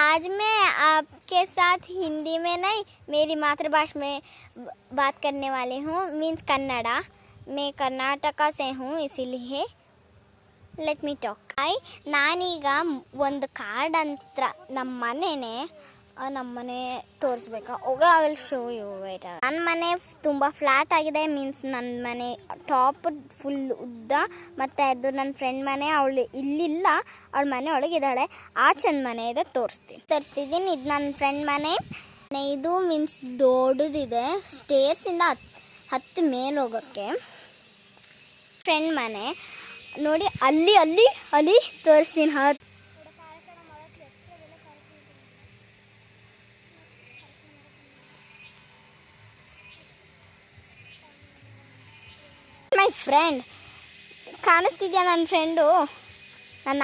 आज मैं आपके साथ हिंदी में नहीं मेरी मातृभाषा में बात करने वाली हूँ मीन्स कन्नड़ा। मैं कर्नाटका से हूँ इसीलिए ಲೆಟ್ ಮೀ ಟಾಕ್. ನಾನೀಗ ಒಂದು ಕಾರ್ಡ್ ಅಂತ ನಮ್ಮ ಮನೆ ತೋರಿಸ್ಬೇಕಾ ಹೋಗ ವಿಲ್ ಶೋ ಯು ವೇಟ್. ನನ್ನ ಮನೆ ತುಂಬ ಫ್ಲ್ಯಾಟ್ ಆಗಿದೆ ಮೀನ್ಸ್ ನನ್ನ ಮನೆ ಟಾಪ್ ಫುಲ್ ಉದ್ದ ಮತ್ತು ಅದು ನನ್ನ ಫ್ರೆಂಡ್ ಮನೆ ಅವಳು ಇಲ್ಲಿಲ್ಲ, ಅವಳ ಮನೆ ಒಳಗಿದ್ದಾಳೆ. ಆಚೆನ ಮನೆ ಇದೆ ತೋರಿಸ್ತಿದ್ದೀನಿ. ಇದು ನನ್ನ ಫ್ರೆಂಡ್ ಮನೆ. ಇದು ಮೀನ್ಸ್ ದೊಡ್ಡದಿದೆ, ಸ್ಟೇರ್ಸಿಂದ ಹತ್ತು ಮೇಲೆ ಹೋಗೋಕ್ಕೆ. ಫ್ರೆಂಡ್ ಮನೆ ನೋಡಿ ಅಲ್ಲಿ ತೋರಿಸ್ತೀನಿ. ಮೈ ಫ್ರೆಂಡ್ ಕಾಣಿಸ್ತಿದ್ಯಾ? ನನ್ನ ಫ್ರೆಂಡು ನನ್ನ